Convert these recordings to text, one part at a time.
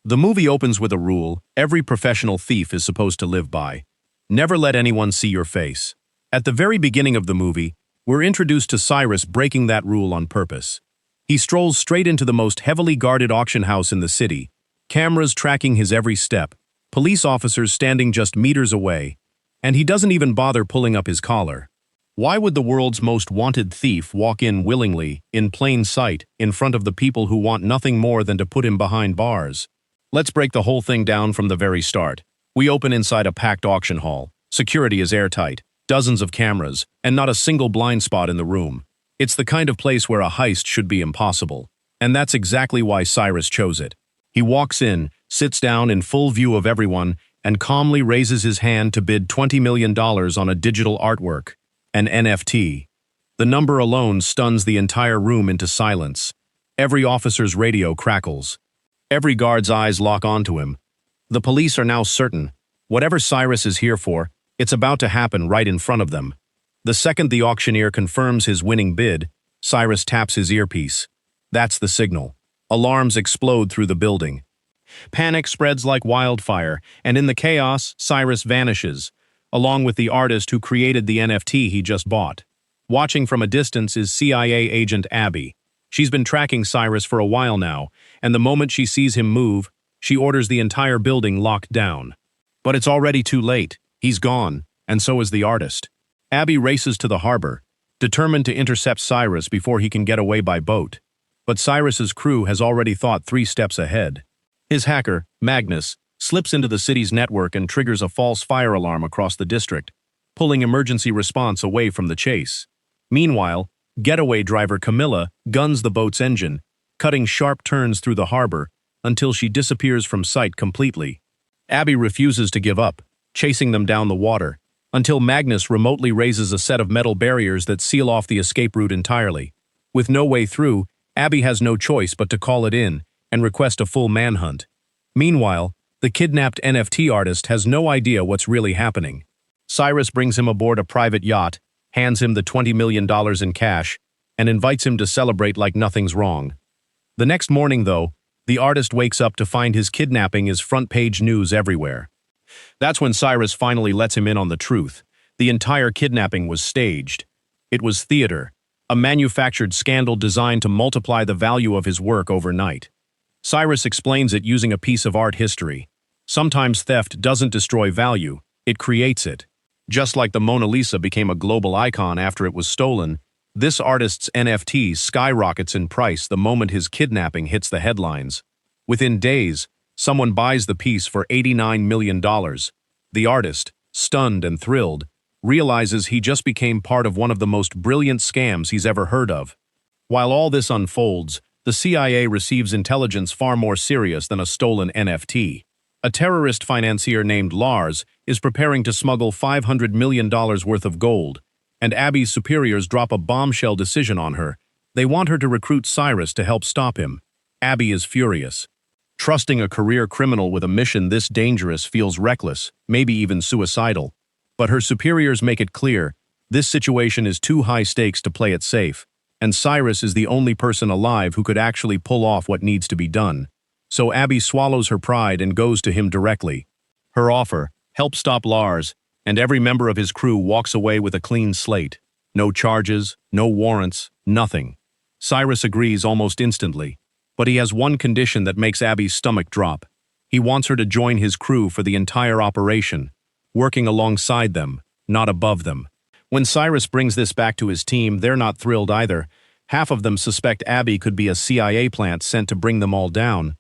The movie opens with a rule every professional thief is supposed to live by. Never let anyone see your face. At the very beginning of the movie, we're introduced to Cyrus breaking that rule on purpose. He strolls straight into the most heavily guarded auction house in the city, cameras tracking his every step, police officers standing just meters away, and he doesn't even bother pulling up his collar. Why would the world's most wanted thief walk in willingly, in plain sight, in front of the people who want nothing more than to put him behind bars? Let's break the whole thing down from the very start. We open inside a packed auction hall. Security is airtight, dozens of cameras, and not a single blind spot in the room. It's the kind of place where a heist should be impossible. And that's exactly why Cyrus chose it. He walks in, sits down in full view of everyone, and calmly raises his hand to bid $20 million on a digital artwork, an NFT. The number alone stuns the entire room into silence. Every officer's radio crackles. Every guard's eyes lock onto him. The police are now certain. Whatever Cyrus is here for, it's about to happen right in front of them. The second the auctioneer confirms his winning bid, Cyrus taps his earpiece. That's the signal. Alarms explode through the building. Panic spreads like wildfire, and in the chaos, Cyrus vanishes, along with the artist who created the NFT he just bought. Watching from a distance is CIA agent Abby. She's been tracking Cyrus for a while now, and the moment she sees him move, she orders the entire building locked down. But it's already too late. He's gone, and so is the artist. Abby races to the harbor, determined to intercept Cyrus before he can get away by boat. But Cyrus's crew has already thought 3 steps ahead. His hacker, Magnus, slips into the city's network and triggers a false fire alarm across the district, pulling emergency response away from the chase. Meanwhile, getaway driver Camilla guns the boat's engine, cutting sharp turns through the harbor until she disappears from sight completely. Abby refuses to give up, chasing them down the water, until Magnus remotely raises a set of metal barriers that seal off the escape route entirely. With no way through, Abby has no choice but to call it in and request a full manhunt. Meanwhile, the kidnapped NFT artist has no idea what's really happening. Cyrus brings him aboard a private yacht, hands him the $20 million in cash, and invites him to celebrate like nothing's wrong. The next morning, though, the artist wakes up to find his kidnapping is front-page news everywhere. That's when Cyrus finally lets him in on the truth. The entire kidnapping was staged. It was theater, a manufactured scandal designed to multiply the value of his work overnight. Cyrus explains it using a piece of art history. Sometimes theft doesn't destroy value, it creates it. Just like the Mona Lisa became a global icon after it was stolen, this artist's NFT skyrockets in price the moment his kidnapping hits the headlines. Within days, someone buys the piece for $89 million. The artist, stunned and thrilled, realizes he just became part of one of the most brilliant scams he's ever heard of. While all this unfolds, the CIA receives intelligence far more serious than a stolen NFT. A terrorist financier named Lars is preparing to smuggle $500 million worth of gold, and Abby's superiors drop a bombshell decision on her. They want her to recruit Cyrus to help stop him. Abby is furious. Trusting a career criminal with a mission this dangerous feels reckless, maybe even suicidal. But her superiors make it clear, this situation is too high stakes to play it safe, and Cyrus is the only person alive who could actually pull off what needs to be done. So Abby swallows her pride and goes to him directly. Her offer, help stop Lars, and every member of his crew walks away with a clean slate. No charges, no warrants, nothing. Cyrus agrees almost instantly, but he has one condition that makes Abby's stomach drop. He wants her to join his crew for the entire operation, working alongside them, not above them. When Cyrus brings this back to his team, they're not thrilled either. Half of them suspect Abby could be a CIA plant sent to bring them all down.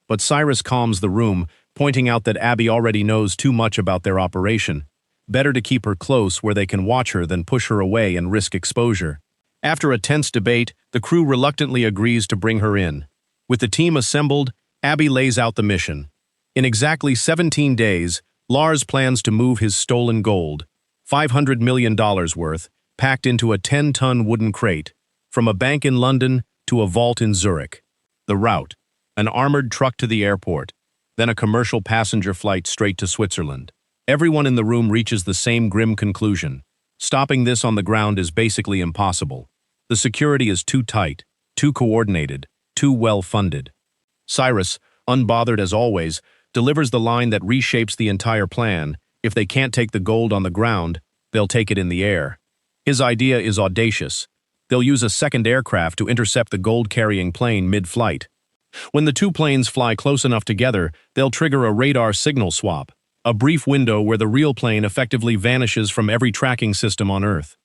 But Cyrus calms the room, pointing out that Abby already knows too much about their operation. Better to keep her close where they can watch her than push her away and risk exposure. After a tense debate, the crew reluctantly agrees to bring her in. With the team assembled, Abby lays out the mission. In exactly 17 days, Lars plans to move his stolen gold, $500 million worth, packed into a 10-ton wooden crate, from a bank in London to a vault in Zurich. The route: an armored truck to the airport, then a commercial passenger flight straight to Switzerland. Everyone in the room reaches the same grim conclusion. Stopping this on the ground is basically impossible. The security is too tight, too coordinated, too well funded. Cyrus, unbothered as always, delivers the line that reshapes the entire plan. If they can't take the gold on the ground, they'll take it in the air. His idea is audacious. They'll use a second aircraft to intercept the gold-carrying plane mid-flight. When the two planes fly close enough together, they'll trigger a radar signal swap, a brief window where the real plane effectively vanishes from every tracking system on Earth.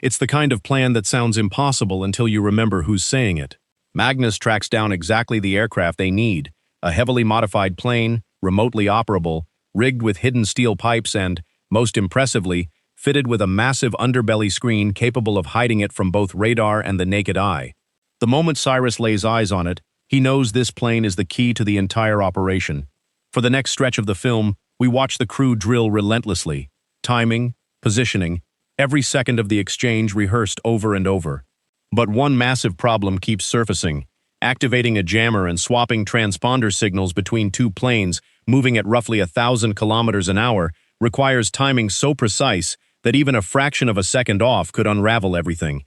It's the kind of plan that sounds impossible until you remember who's saying it. Magnus tracks down exactly the aircraft they need, a heavily modified plane, remotely operable, rigged with hidden steel pipes and, most impressively, fitted with a massive underbelly screen capable of hiding it from both radar and the naked eye. The moment Cyrus lays eyes on it, he knows this plane is the key to the entire operation. For the next stretch of the film, we watch the crew drill relentlessly, timing, positioning, every second of the exchange rehearsed over and over. But one massive problem keeps surfacing: activating a jammer and swapping transponder signals between two planes moving at roughly 1,000 kilometers an hour requires timing so precise that even a fraction of a second off could unravel everything.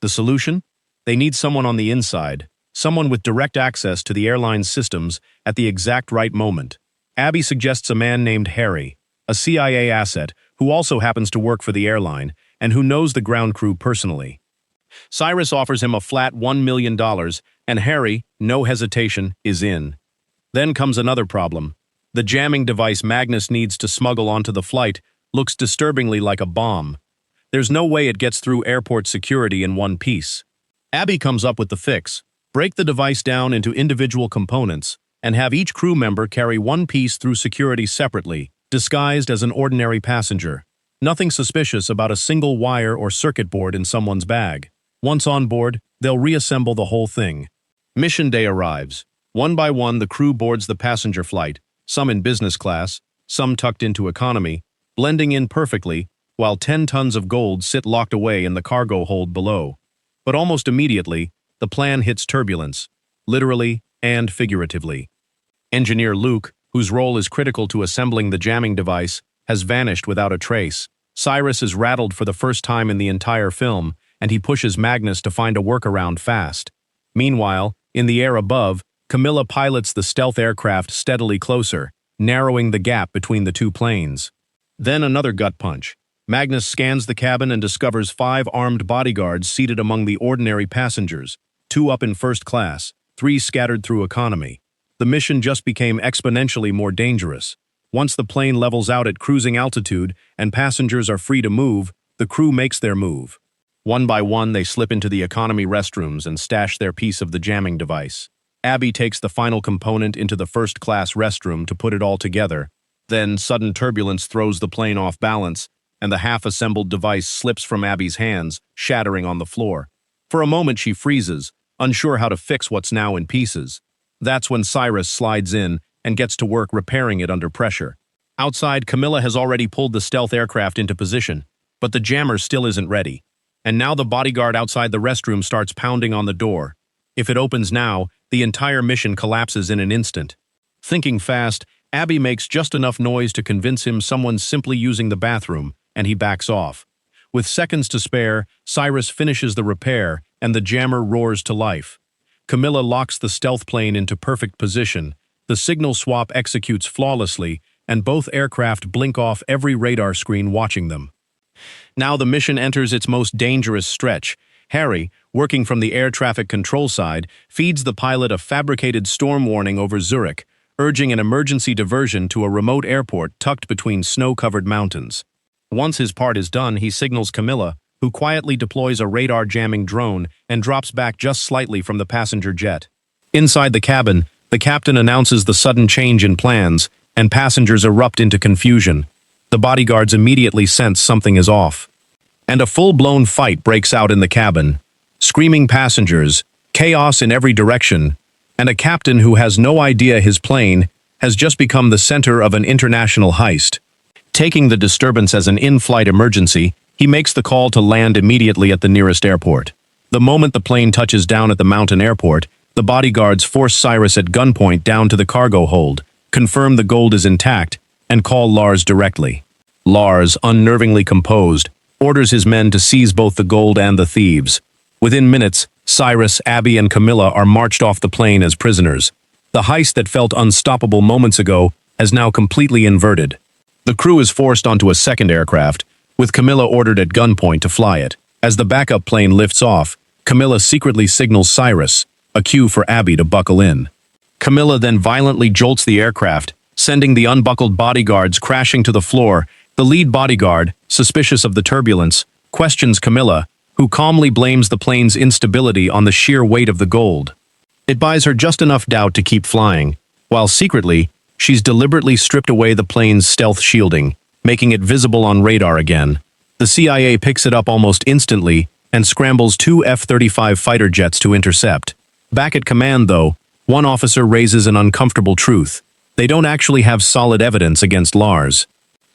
The solution? They need someone on the inside, someone with direct access to the airline's systems at the exact right moment. Abby suggests a man named Harry, a CIA asset who also happens to work for the airline and who knows the ground crew personally. Cyrus offers him a flat $1 million, and Harry, no hesitation, is in. Then comes another problem. The jamming device Magnus needs to smuggle onto the flight looks disturbingly like a bomb. There's no way it gets through airport security in one piece. Abby comes up with the fix: break the device down into individual components and have each crew member carry one piece through security separately, disguised as an ordinary passenger. Nothing suspicious about a single wire or circuit board in someone's bag. Once on board, they'll reassemble the whole thing. Mission day arrives. One by one, the crew boards the passenger flight, some in business class, some tucked into economy, blending in perfectly, while 10 tons of gold sit locked away in the cargo hold below. But almost immediately, the plan hits turbulence, literally and figuratively. Engineer Luke, whose role is critical to assembling the jamming device, has vanished without a trace. Cyrus is rattled for the first time in the entire film, and he pushes Magnus to find a workaround fast. Meanwhile, in the air above, Camilla pilots the stealth aircraft steadily closer, narrowing the gap between the two planes. Then another gut punch. Magnus scans the cabin and discovers 5 armed bodyguards seated among the ordinary passengers, 2 up in first class, 3 scattered through economy. The mission just became exponentially more dangerous. Once the plane levels out at cruising altitude and passengers are free to move, the crew makes their move. One by one, they slip into the economy restrooms and stash their piece of the jamming device. Abby takes the final component into the first-class restroom to put it all together. Then, sudden turbulence throws the plane off balance, and the half-assembled device slips from Abby's hands, shattering on the floor. For a moment, she freezes, unsure how to fix what's now in pieces. That's when Cyrus slides in and gets to work repairing it under pressure. Outside, Camilla has already pulled the stealth aircraft into position, but the jammer still isn't ready. And now the bodyguard outside the restroom starts pounding on the door. If it opens now, the entire mission collapses in an instant. Thinking fast, Abby makes just enough noise to convince him someone's simply using the bathroom, and he backs off. With seconds to spare, Cyrus finishes the repair, and the jammer roars to life. Camilla locks the stealth plane into perfect position. The signal swap executes flawlessly, and both aircraft blink off every radar screen watching them. Now the mission enters its most dangerous stretch. Harry, working from the air traffic control side, feeds the pilot a fabricated storm warning over Zurich, urging an emergency diversion to a remote airport tucked between snow-covered mountains. Once his part is done, he signals Camilla, who quietly deploys a radar-jamming drone and drops back just slightly from the passenger jet. Inside the cabin, the captain announces the sudden change in plans, and passengers erupt into confusion. The bodyguards immediately sense something is off. And a full-blown fight breaks out in the cabin. Screaming passengers, chaos in every direction, and a captain who has no idea his plane has just become the center of an international heist. Taking the disturbance as an in-flight emergency, he makes the call to land immediately at the nearest airport. The moment the plane touches down at the mountain airport, the bodyguards force Cyrus at gunpoint down to the cargo hold, confirm the gold is intact, and call Lars directly. Lars, unnervingly composed, orders his men to seize both the gold and the thieves. Within minutes, Cyrus, Abby, and Camilla are marched off the plane as prisoners. The heist that felt unstoppable moments ago has now completely inverted. The crew is forced onto a second aircraft, with Camilla ordered at gunpoint to fly it. As the backup plane lifts off, Camilla secretly signals Cyrus, a cue for Abby to buckle in. Camilla then violently jolts the aircraft, sending the unbuckled bodyguards crashing to the floor. The lead bodyguard, suspicious of the turbulence, questions Camilla, who calmly blames the plane's instability on the sheer weight of the gold. It buys her just enough doubt to keep flying, while secretly, she's deliberately stripped away the plane's stealth shielding, making it visible on radar again. The CIA picks it up almost instantly and scrambles 2 F-35 fighter jets to intercept. Back at command, though, one officer raises an uncomfortable truth. They don't actually have solid evidence against Lars.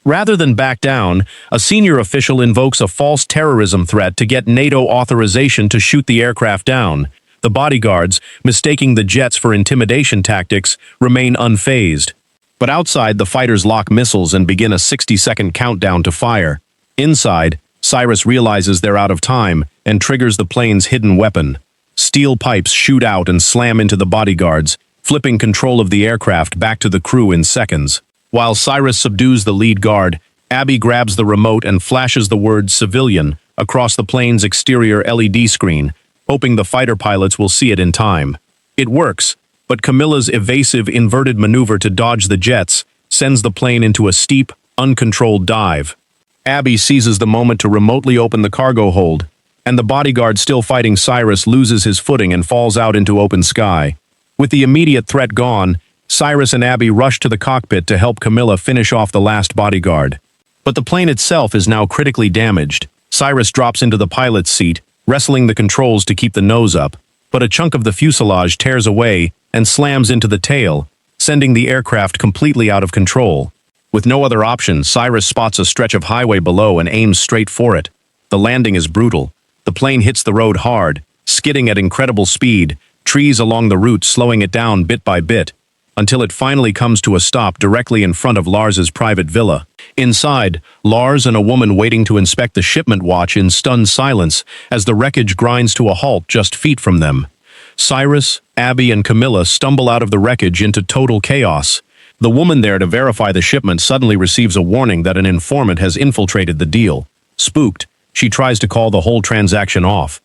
Rather than back down, a senior official invokes a false terrorism threat to get NATO authorization to shoot the aircraft down. The bodyguards, mistaking the jets for intimidation tactics, remain unfazed. But outside, the fighters lock missiles and begin a 60-second countdown to fire. Inside, Cyrus realizes they're out of time and triggers the plane's hidden weapon. Steel pipes shoot out and slam into the bodyguards, flipping control of the aircraft back to the crew in seconds. While Cyrus subdues the lead guard, Abby grabs the remote and flashes the word civilian across the plane's exterior LED screen, hoping the fighter pilots will see it in time. It works, but Camilla's evasive inverted maneuver to dodge the jets sends the plane into a steep, uncontrolled dive. Abby seizes the moment to remotely open the cargo hold, and the bodyguard still fighting Cyrus loses his footing and falls out into open sky. With the immediate threat gone, Cyrus and Abby rush to the cockpit to help Camilla finish off the last bodyguard. But the plane itself is now critically damaged. Cyrus drops into the pilot's seat, wrestling the controls to keep the nose up, but a chunk of the fuselage tears away and slams into the tail, sending the aircraft completely out of control. With no other option, Cyrus spots a stretch of highway below and aims straight for it. The landing is brutal. The plane hits the road hard, skidding at incredible speed, trees along the route slowing it down bit by bit, until it finally comes to a stop directly in front of Lars's private villa. Inside, Lars and a woman waiting to inspect the shipment watch in stunned silence as the wreckage grinds to a halt just feet from them. Cyrus, Abby, and Camilla stumble out of the wreckage into total chaos. The woman there to verify the shipment suddenly receives a warning that an informant has infiltrated the deal. Spooked, she tries to call the whole transaction off.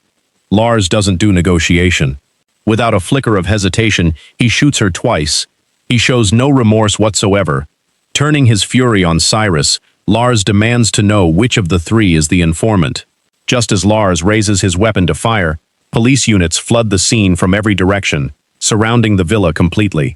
Lars doesn't do negotiation. Without a flicker of hesitation, he shoots her twice. He shows no remorse whatsoever. Turning his fury on Cyrus, Lars demands to know which of the three is the informant. Just as Lars raises his weapon to fire, police units flood the scene from every direction, surrounding the villa completely.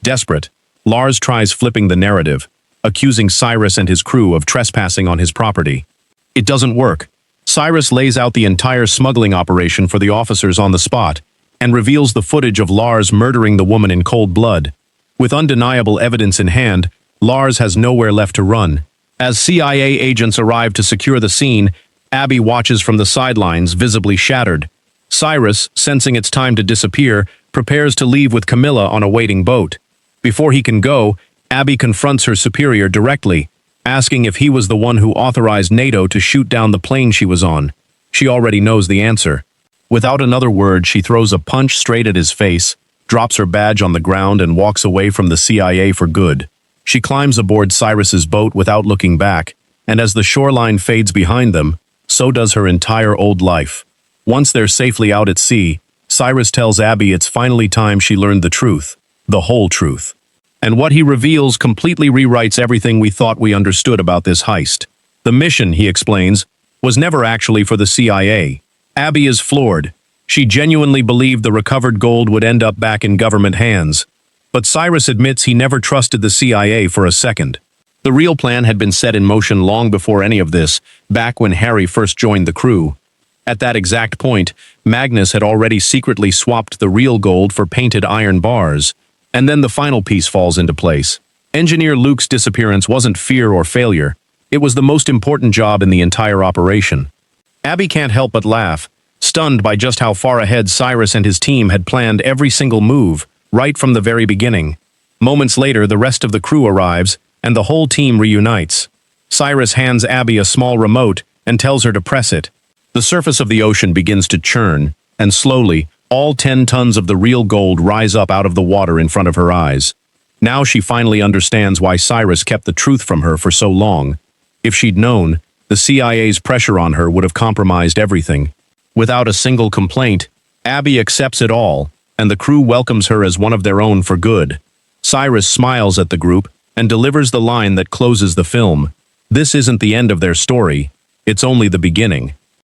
Desperate, Lars tries flipping the narrative, accusing Cyrus and his crew of trespassing on his property. It doesn't work. Cyrus lays out the entire smuggling operation for the officers on the spot and reveals the footage of Lars murdering the woman in cold blood. With undeniable evidence in hand, Lars has nowhere left to run. As CIA agents arrive to secure the scene, Abby watches from the sidelines, visibly shattered. Cyrus, sensing it's time to disappear, prepares to leave with Camilla on a waiting boat. Before he can go, Abby confronts her superior directly, asking if he was the one who authorized NATO to shoot down the plane she was on. She already knows the answer. Without another word, she throws a punch straight at his face, drops her badge on the ground and walks away from the CIA for good. She climbs aboard Cyrus's boat without looking back, and as the shoreline fades behind them, so does her entire old life. Once they're safely out at sea, Cyrus tells Abby it's finally time she learned the truth, the whole truth. And what he reveals completely rewrites everything we thought we understood about this heist. The mission, he explains, was never actually for the CIA. Abby is floored. She genuinely believed the recovered gold would end up back in government hands. But Cyrus admits he never trusted the CIA for a second. The real plan had been set in motion long before any of this, back when Harry first joined the crew. At that exact point, Magnus had already secretly swapped the real gold for painted iron bars. And then the final piece falls into place. Engineer Luke's disappearance wasn't fear or failure. It was the most important job in the entire operation. Abby can't help but laugh, stunned by just how far ahead Cyrus and his team had planned every single move, right from the very beginning. Moments later, the rest of the crew arrives, and the whole team reunites. Cyrus hands Abby a small remote and tells her to press it. The surface of the ocean begins to churn, and slowly, All 10 tons of the real gold rise up out of the water in front of her eyes. Now she finally understands why Cyrus kept the truth from her for so long. If she'd known, the CIA's pressure on her would have compromised everything. Without a single complaint, Abby accepts it all, and the crew welcomes her as one of their own for good. Cyrus smiles at the group and delivers the line that closes the film. This isn't the end of their story, it's only the beginning.